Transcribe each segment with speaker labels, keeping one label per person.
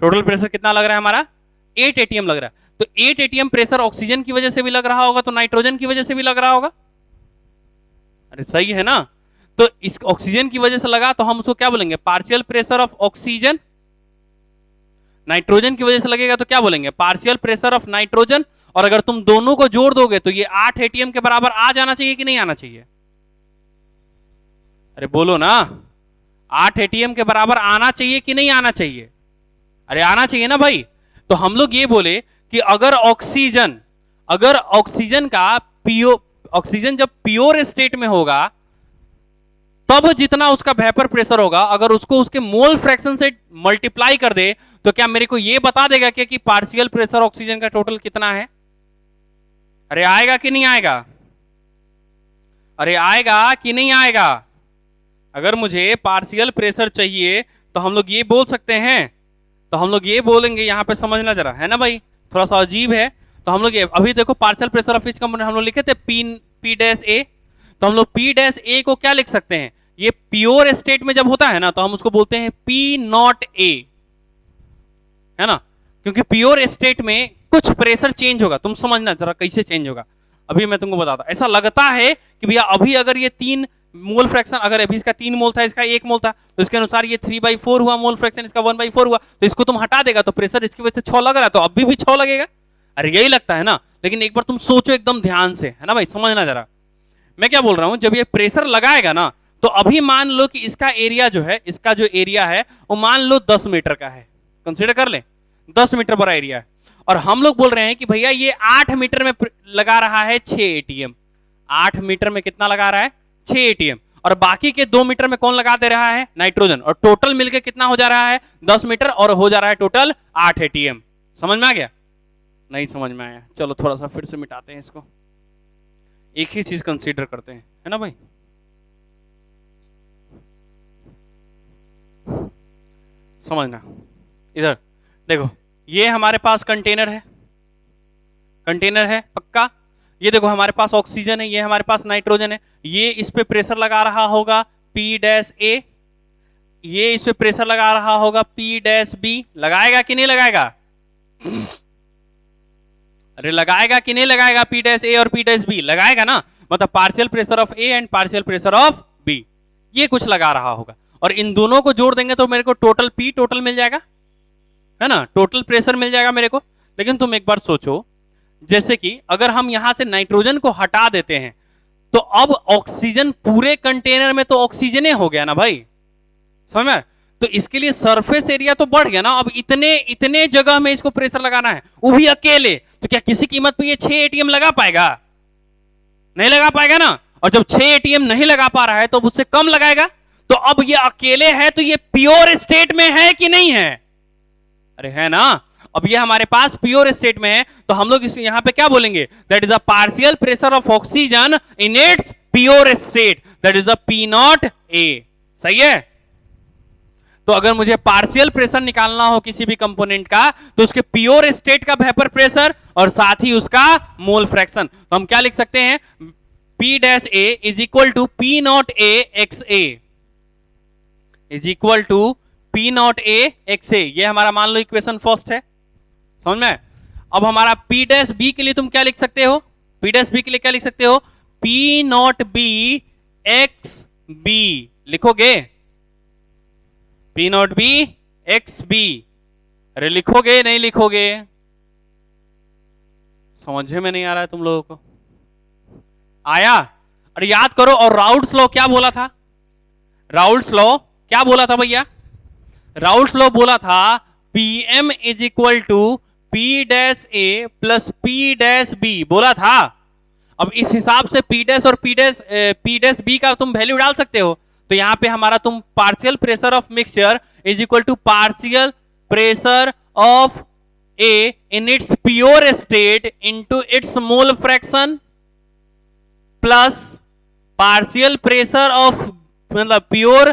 Speaker 1: Total pressure कितना लग रहा है हमारा 8 atm लग रहा है। तो 8 atm प्रेशर ऑक्सीजन की वजह से भी लग रहा होगा, तो नाइट्रोजन की वजह से भी लग रहा होगा। अरे सही है ना। तो इस ऑक्सीजन की वजह से लगा तो हम उसको क्या बोलेंगे, partial pressure of oxygen. Nitrogen की वजह से लगेगा तो क्या बोलेंगे, पार्शियल प्रेशर ऑफ नाइट्रोजन। और अगर तुम दोनों को जोड़ दोगे तो ये 8 atm के बराबर आ जाना चाहिए कि नहीं आना चाहिए? अरे बोलो ना, 8 atm के बराबर आना चाहिए कि नहीं आना चाहिए? अरे आना चाहिए ना भाई। तो हम लोग ये बोले कि अगर ऑक्सीजन का ऑक्सीजन जब प्योर स्टेट में होगा तब जितना उसका वेपर प्रेशर होगा, अगर उसको उसके मोल फ्रैक्शन से मल्टीप्लाई कर दे तो क्या मेरे को ये बता देगा क्या कि पार्शियल प्रेशर ऑक्सीजन का टोटल कितना है? अरे आएगा कि नहीं आएगा? अरे आएगा कि नहीं आएगा? अगर मुझे पार्शियल प्रेशर चाहिए तो हम लोग ये बोल सकते हैं, तो हम लोग ये बोलेंगे, यहां पे समझना जरा, है ना भाई, थोड़ा सा अजीब है। तो हम लोग अभी देखो partial pressure of each component हम लोग लिखे थे पी डैश ए। तो हम लोग पी डैश ए को क्या लिख सकते हैं, ये प्योर स्टेट में जब होता है ना तो हम उसको बोलते हैं पी नॉट ए, है ना, क्योंकि प्योर स्टेट में कुछ प्रेशर चेंज होगा। तुम समझना जरा कैसे चेंज होगा, अभी मैं तुमको बताता। ऐसा लगता है कि भैया अभी अगर ये 3 मोल फ्रैक्शन, अगर अभी इसका 3 मोल था, इसका 1 मोल था, तो इसके अनुसार ये 3/4 हुआ मोल फ्रैक्शन, इसका 1/4 हुआ, तो इसको तुम हटा देगा तो प्रेशर इसकी वजह से 6 लग रहा है, तो अभी भी 6 लगेगा। अरे यही लगता है ना। लेकिन एक बार तुम सोचो एकदम ध्यान से, है ना भाई, समझना जरा मैं क्या बोल रहा हूं। जब ये प्रेशर लगाएगा ना तो अभी मान लो कि इसका एरिया जो है, इसका जो एरिया है वो मान लो 10 मीटर का है, कंसीडर कर ले 10 मीटर बड़ा एरिया है। और हम लोग बोल रहे हैं कि भैया ये 8 मीटर में लगा रहा है 6 atm। 8 मीटर में कितना लगा रहा है, 6 atm। और बाकी के 2 मीटर में कौन लगा दे रहा है, नाइट्रोजन। और टोटल मिलके कितना हो जा रहा है, 10 मीटर, और हो जा रहा है टोटल 8 atm। समझ में आ गया? नहीं समझ में आया, चलो थोड़ा सा फिर से मिटाते हैं इसको, एक ही चीज कंसीडर करते हैं, है ना भाई। समझना, इधर देखो, ये हमारे पास कंटेनर है, कंटेनर है पक्का। ये देखो हमारे पास ऑक्सीजन है, ये हमारे पास नाइट्रोजन है। ये इस पे प्रेशर लगा रहा होगा पी डैश ए, ये इस पे प्रेशर लगा रहा होगा पी डैश बी। लगाएगा कि नहीं लगाएगा? अरे लगाएगा कि नहीं लगाएगा? पी डैश ए और पी डैश बी लगाएगा ना, मतलब partial pressure of A and partial pressure of B, ये कुछ लगा रहा होगा। और इन दोनों को जोड़ देंगे तो मेरे को टोटल पी टोटल मिल जाएगा, है ना, टोटल प्रेशर मिल जाएगा मेरे को। लेकिन तुम एक बार सोचो, जैसे कि अगर हम यहां से नाइट्रोजन को हटा देते हैं तो अब ऑक्सीजन पूरे कंटेनर में तो ऑक्सीजन हो गया ना भाई, समझ में? तो इसके लिए सरफेस एरिया तो बढ़ गया ना। अब इतने जगह में इसको प्रेशर लगाना है, वो भी अकेले, तो क्या किसी कीमत पे ये 6 atm लगा पाएगा? नहीं लगा पाएगा ना। और जब 6 atm नहीं लगा पा रहा है तो उससे कम लगाएगा। तो अब ये अकेले है तो ये प्योर स्टेट में है कि नहीं है? अरे है ना। अब ये हमारे पास प्योर स्टेट में है तो हम लोग यहां पे क्या बोलेंगे, that is a partial pressure of oxygen in its pure state, that is a P naught ए। सही है। तो अगर मुझे पार्शियल प्रेशर निकालना हो किसी भी कंपोनेंट का तो उसके प्योर स्टेट का वेपर प्रेशर और साथ ही उसका मोल फ्रैक्शन, तो हम क्या लिख सकते हैं, P dash A is equal to P not A x A is equal to P not A x A। ये हमारा मान लो इक्वेशन फर्स्ट है, समझ में? अब हमारा P डैश B के लिए तुम क्या लिख सकते हो, P डैश B के लिए क्या लिख सकते हो, P not B x B लिखोगे, P not B x B। अरे लिखोगे नहीं लिखोगे? समझे में नहीं आ रहा है तुम लोगों को? आया? अरे याद करो। और राउल्ट्स लॉ क्या बोला था, राउल्ट्स लॉ क्या बोला था भैया, राउल्ट्स लॉ बोला था Pm is equal to P dash A plus P dash B बोला था। अब इस हिसाब से P डैश और P डैश B का तुम वैल्यू डाल सकते हो। तो यहां पे हमारा तुम partial pressure of mixture is equal to partial pressure of A in its pure state into its mole fraction plus partial pressure of, मतलब प्योर,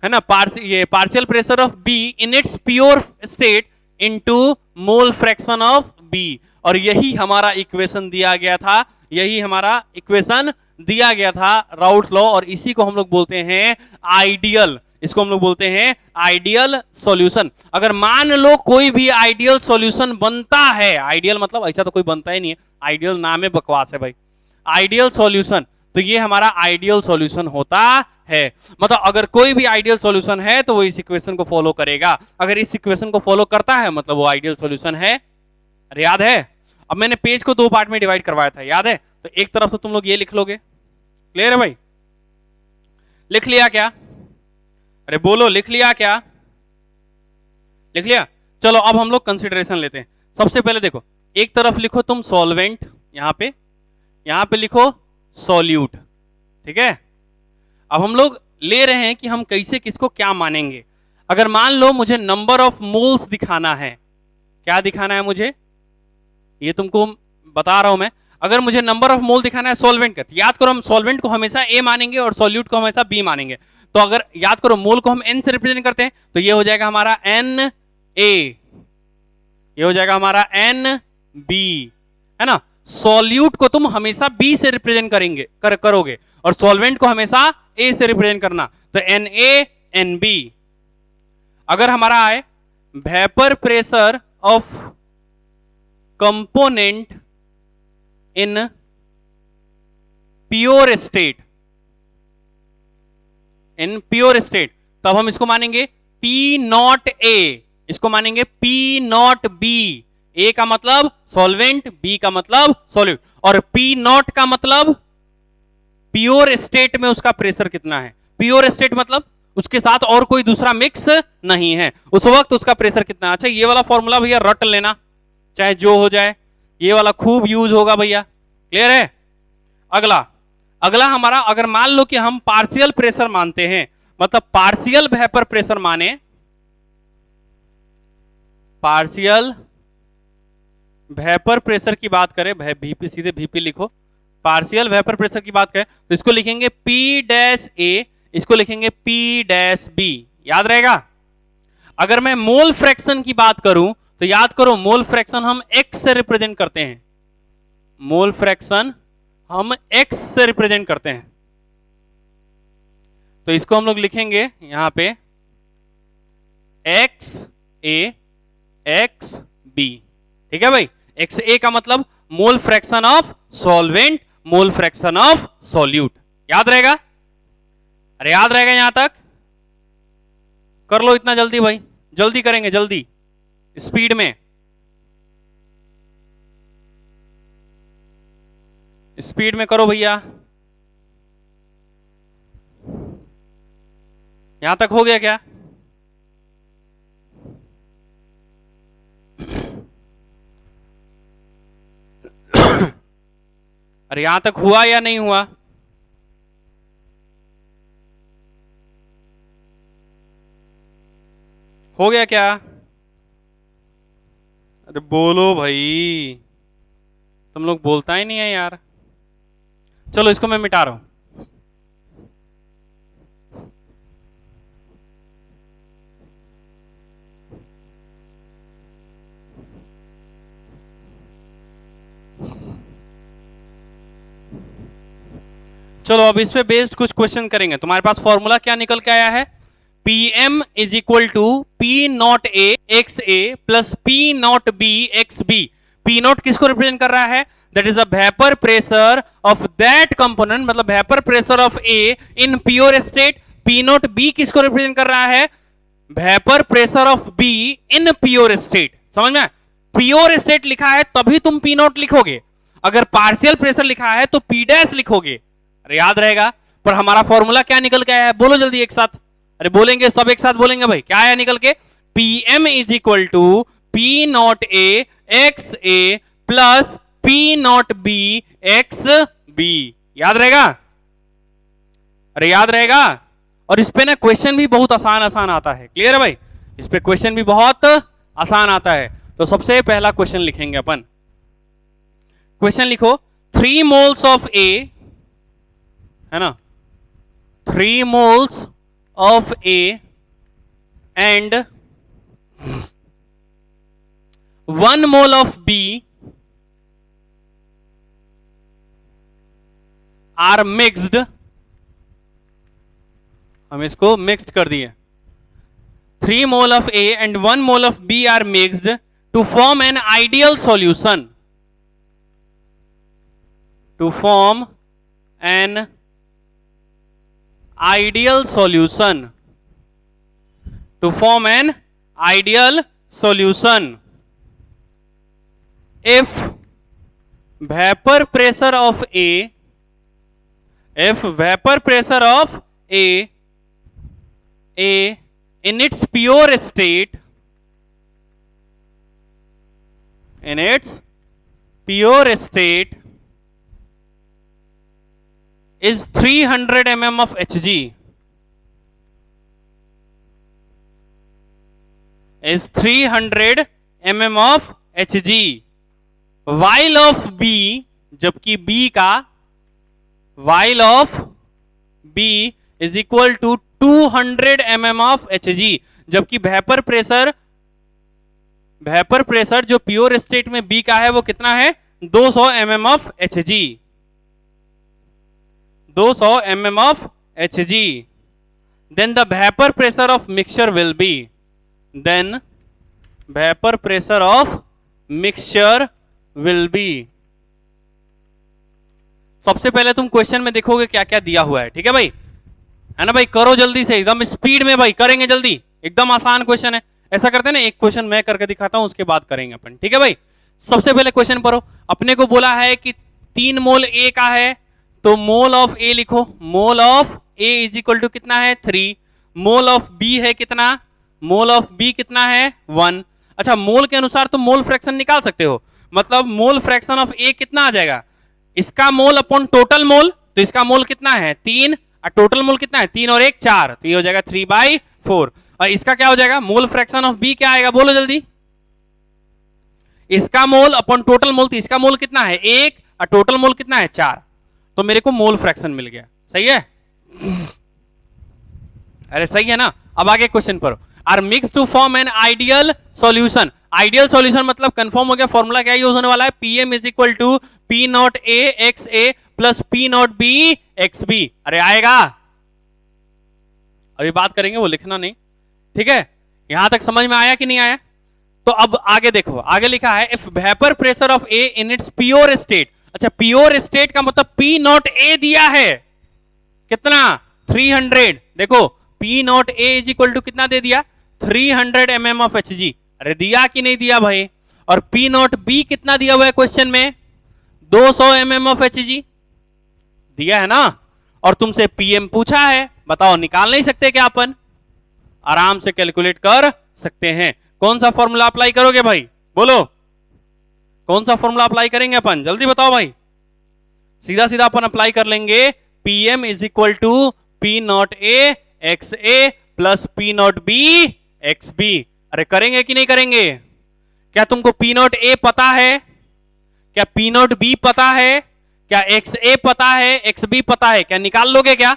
Speaker 1: है ना, partial pressure of B in its pure state into mole fraction of B. और यही हमारा equation दिया गया था, यही हमारा इक्वेशन दिया गया था राउल्ट्स लॉ, और इसी को हम लोग बोलते हैं आइडियल। इसको हम लोग बोलते हैं आइडियल सॉल्यूशन। अगर मान लो कोई भी आइडियल सॉल्यूशन बनता है, आइडियल मतलब ऐसा तो कोई बनता ही नहीं है, आइडियल नाम है, बकवास है भाई, आइडियल सॉल्यूशन, तो ये हमारा आइडियल सॉल्यूशन होता है। मतलब अगर कोई भी आइडियल सॉल्यूशन है तो वो इस इक्वेशन को फॉलो करेगा, अगर इस इक्वेशन को फॉलो करता है मतलब वो आइडियल सॉल्यूशन है। अरे याद है, अब मैंने पेज को दो पार्ट में डिवाइड करवाया था, याद है? तो एक तरफ से तुम लोग ये लिख लोगे, क्लियर है भाई? लिख लिया क्या? अरे बोलो, लिख लिया क्या? लिख लिया? चलो अब हम लोग कंसिडरेशन लेते हैं। सबसे पहले देखो, एक तरफ लिखो तुम सॉल्वेंट, यहां पे लिखो सॉल्यूट, ठीक है? अब हम लोग ले रहे हैं कि हम कैसे किसको क्या मानेंगे। अगर मान लो मुझे नंबर ऑफ मोल्स दिखाना है, क्या दिखाना है मुझे, ये तुमको बता रहा हूं मैं। अगर मुझे नंबर ऑफ मोल दिखाना है सॉल्वेंट का, तो याद करो हम सॉल्वेंट को हमेशा ए मानेंगे और सॉल्यूट को हमेशा बी मानेंगे। तो अगर याद करो मोल को हम एन से रिप्रेजेंट करते हैं, तो ये हो जाएगा हमारा एन ए, ये हो जाएगा हमारा एन बी, है ना? सॉल्यूट को तुम हमेशा बी से रिप्रेजेंट करोगे और सॉल्वेंट को हमेशा ए से रिप्रेजेंट करना, तो एन ए एन बी। अगर हमारा आए vapour pressure of component in pure state, in pure state, तब हम इसको मानेंगे पी नॉट ए, इसको मानेंगे पी नॉट बी। ए का मतलब सॉल्वेंट, बी का मतलब सॉल्यूट, और पी नॉट का मतलब प्योर स्टेट में उसका प्रेशर कितना है। प्योर स्टेट मतलब उसके साथ और कोई दूसरा मिक्स नहीं है, उस वक्त उसका प्रेशर कितना है। अच्छा, ये वाला फॉर्मूला भैया रट लेना, चाहे जो हो जाए, ये वाला खूब यूज होगा भैया, क्लियर है? अगला हमारा, अगर मान लो कि हम पार्शियल प्रेशर मानते हैं, मतलब पार्शियल वेपर प्रेशर माने, पार्शियल वेपर प्रेशर की बात करें, वीपी सीधे वीपी लिखो, पार्शियल वेपर प्रेशर की बात करें तो इसको लिखेंगे पी डैश ए, इसको लिखेंगे पी डैश बी, याद रहेगा? अगर मैं मोल फ्रैक्शन की बात करूं तो याद करो मोल फ्रैक्शन हम एक्स से रिप्रेजेंट करते हैं, मोल फ्रैक्शन हम एक्स से रिप्रेजेंट करते हैं, तो इसको हम लोग लिखेंगे यहां पे एक्स ए एक्स बी, ठीक है भाई? एक्स ए का मतलब मोल fraction of solvent, mole fraction of solute, याद रहेगा? अरे याद रहेगा? यहां तक कर लो, इतना जल्दी भाई, जल्दी करेंगे, जल्दी स्पीड में, स्पीड में करो भैया। यहां तक हो गया क्या? अरे यहां तक हुआ या नहीं हुआ? हो गया क्या? अरे बोलो भाई, तुम लोग बोलता ही नहीं है यार। चलो इसको मैं मिटा रहा हूं। चलो अब इस पे बेस्ड कुछ क्वेश्चन करेंगे। तुम्हारे पास फॉर्मूला क्या निकल के आया है? Pm is equal to P naught A x A plus P naught B x B. P naught किसको रिप्रेजेंट कर रहा है? That is a vapour pressure of that component, मतलब vapour pressure of A in pure state. P naught B किसको represent कर रहा है? Vapour pressure of B in pure state. समझ में? प्योर स्टेट लिखा है तभी तुम पी नॉट लिखोगे, अगर पार्शियल प्रेशर लिखा है तो पी डैश लिखोगे। अरे याद रहेगा? पर हमारा फॉर्मूला क्या निकल के आया है? बोलो जल्दी एक साथ। अरे बोलेंगे, सब एक साथ बोलेंगे भाई। क्या आया निकल के? Pm is equal to P naught A x A plus P naught B x B. याद रहेगा? अरे याद रहेगा? और इस पे ना क्वेश्चन भी बहुत आसान आसान आता है, क्लियर है भाई? इस पे क्वेश्चन भी बहुत आसान आता है। तो सबसे पहला क्वेश्चन लिखेंगे अपन। क्वेश्चन लिखो, 3 मोल्स ऑफ ए, है ना, 3 moles of A and 1 mole of B are mixed हम इसको मिक्स्ड कर दिए। 3 मोल of A and 1 mole of B are mixed to form an ideal solution. To form an ideal solution. To form an ideal solution. If vapor pressure of A, if vapor pressure of A in its pure state, in its pure state is 300 mm of Hg, is 300 mm of Hg, while of B, जबकि B का while of B is equal to 200 mm of Hg, जबकि vapour pressure जो pure state में B का है वो कितना है 200 mm of Hg, 200 mm of Hg. Then the vapor pressure of mixture will be, then vapor pressure of mixture will be. सबसे पहले तुम क्वेश्चन में देखोगे क्या क्या दिया हुआ है, ठीक है भाई, है ना भाई, करो जल्दी से, एकदम स्पीड में भाई, करेंगे जल्दी, एकदम आसान क्वेश्चन है। ऐसा करते हैं ना, एक क्वेश्चन मैं करके दिखाता हूं, उसके बाद करेंगे अपन, ठीक है भाई। सबसे पहले क्वेश्चन पढ़ो। अपने को बोला है कि 3 मोल A का है, तो मोल ऑफ A लिखो, mole of A is equal to कितना है 3, मोल ऑफ B है कितना, मोल ऑफ B कितना है 1। अच्छा, मोल के अनुसार तुम मोल फ्रैक्शन निकाल सकते हो, मतलब मोल फ्रैक्शन ऑफ A कितना आ जाएगा, इसका मोल अपॉन टोटल मोल, तो इसका मोल कितना है 3 और टोटल मोल कितना है 3 और 1 4, तो ये हो जाएगा 3/4। और इसका क्या हो जाएगा, मोल फ्रैक्शन ऑफ B क्या आएगा, बोलो जल्दी। इसका मोल अपॉन टोटल मोल, तो इसका मोल कितना है 1 और टोटल मोल कितना है 4, तो मेरे को मोल फ्रैक्शन मिल गया। सही है, अरे सही है ना। अब आगे क्वेश्चन पर, are mix to form an ideal solution. Ideal solution मतलब कंफर्म हो गया, फॉर्मूला क्या यूज होने वाला है, Pm is equal to P not A x A plus P not B x B। अरे आएगा, अभी बात करेंगे, वो लिखना नहीं, ठीक है। यहां तक समझ में आया कि नहीं आया। तो अब आगे देखो, आगे लिखा है if vapour pressure of A in its pure state. अच्छा, प्योर स्टेट का मतलब P नॉट A दिया है कितना 300, देखो P not A is equal to कितना दे दिया 300 mm ऑफ Hg। अरे दिया कि नहीं दिया भाई। और P नॉट B कितना दिया हुआ है क्वेश्चन में 200 mm ऑफ Hg दिया है ना। और तुमसे Pm पूछा है, बताओ निकाल नहीं सकते क्या अपन, आराम से कैलकुलेट कर सकते हैं। कौन सा फॉर्मूला अप्लाई करोगे भाई, बोलो कौन सा फॉर्मूला अप्लाई करेंगे अपन, जल्दी बताओ भाई। सीधा सीधा अपन अप्लाई कर लेंगे, Pm is equal to P not A x A plus P not B x B। अरे करेंगे कि नहीं करेंगे, क्या तुमको P नॉट A पता है, क्या P नॉट B पता है, क्या एक्स A पता है, एक्स B पता है, क्या निकाल लोगे क्या।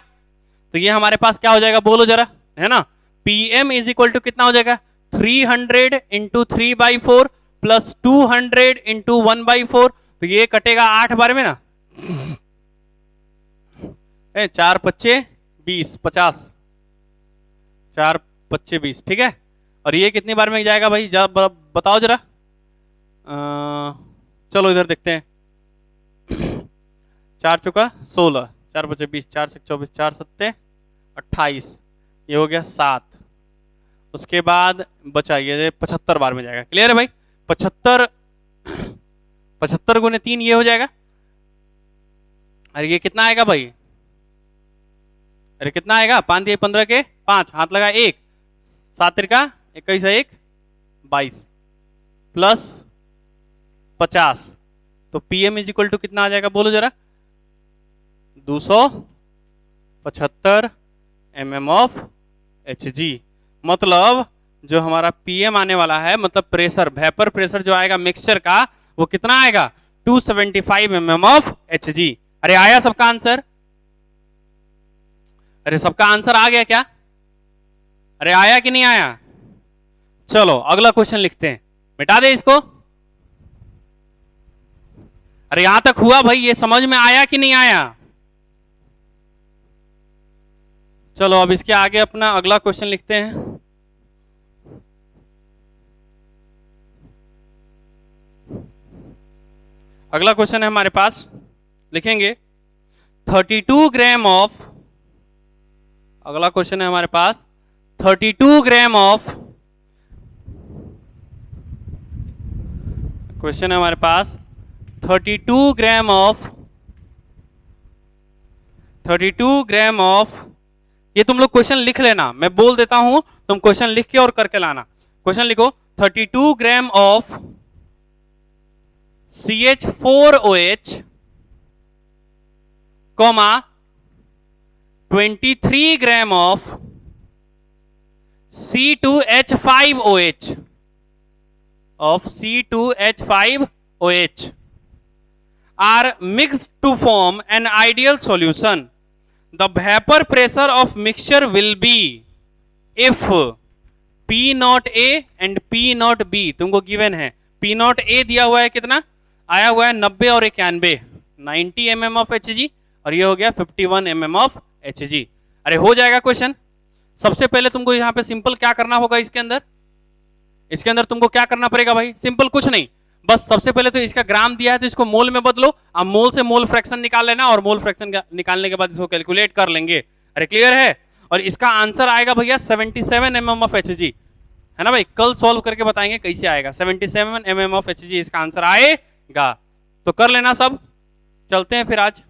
Speaker 1: तो ये हमारे पास क्या हो जाएगा बोलो जरा, है ना। Pm इज इक्वल टू कितना हो जाएगा 300 इंटू 3/4 प्लस 200 इंटू 1/4, तो ये कटेगा 8 बार में ना, 4 पच्चे 20 50, 4 पच्चे 20, ठीक है। और ये कितनी बार में जाएगा भाई, बताओ जरा। चलो इधर देखते हैं, 4 चुका 16, 4 पच्चे 20, 4 से 24, 4 सत्ते 28, ये हो गया 7। उसके बाद बचा ये 75 बार में जाएगा। क्लियर है भाई, 75 गुने 3 ये हो जाएगा। अरे ये कितना आएगा भाई, अरे कितना आएगा 5 दिए 15 के 5, हाथ लगा 1, 7 त्रिका 21 1 22 प्लस 50, तो Pm इज इक्वल टू कितना आ जाएगा बोलो जरा 275 mm ऑफ Hg। मतलब जो हमारा Pm आने वाला है, मतलब प्रेशर, वेपर प्रेशर जो आएगा मिक्सचर का, वो कितना आएगा 275 mm ऑफ Hg। अरे आया सबका आंसर, अरे सबका आंसर आ गया क्या, अरे आया कि नहीं आया। चलो अगला क्वेश्चन लिखते हैं, मिटा दे इसको। अरे यहां तक हुआ भाई, ये समझ में आया कि नहीं आया। चलो अब इसके आगे अपना अगला क्वेश्चन लिखते हैं। अगला क्वेश्चन है हमारे पास, लिखेंगे 32 ग्राम ऑफ, अगला क्वेश्चन है हमारे पास 32 ग्राम ऑफ, क्वेश्चन है हमारे पास 32 ग्राम ऑफ, 32 ग्राम ऑफ, ये तुम लोग क्वेश्चन लिख लेना, मैं बोल देता हूं, तुम क्वेश्चन लिख के और करके लाना। क्वेश्चन लिखो 32 gram of CH4OH, comma 23 gram of C2H5OH, of C2H5OH are mixed to form an ideal solution. The vapor pressure of mixture will be if P naught A and P naught B तुमको given है। P naught A दिया हुआ है कितना, आया हुआ है 90 और 91, 90 mm ऑफ Hg, और ये हो गया 51 mm ऑफ Hg। अरे हो जाएगा क्वेश्चन। सबसे पहले तुमको यहाँ पे सिंपल क्या करना होगा, इसके अंदर तुमको क्या करना पड़ेगा भाई, सिंपल कुछ नहीं, बस सबसे पहले तो इसका ग्राम दिया है तो इसको मोल में बदलो, अब मोल से मोल फ्रैक्शन निकाल लेना, और मोल फ्रैक्शन निकालने के बाद इसको कैलकुलेट कर लेंगे। अरे क्लियर है। और इसका आंसर आएगा भैया 77 mm ऑफ Hg, है ना भाई, कल सॉल्व करके बताएंगे कैसे आएगा। 77 mm ऑफ Hg इसका आंसर आएगा, तो कर लेना सब। चलते हैं फिर आज।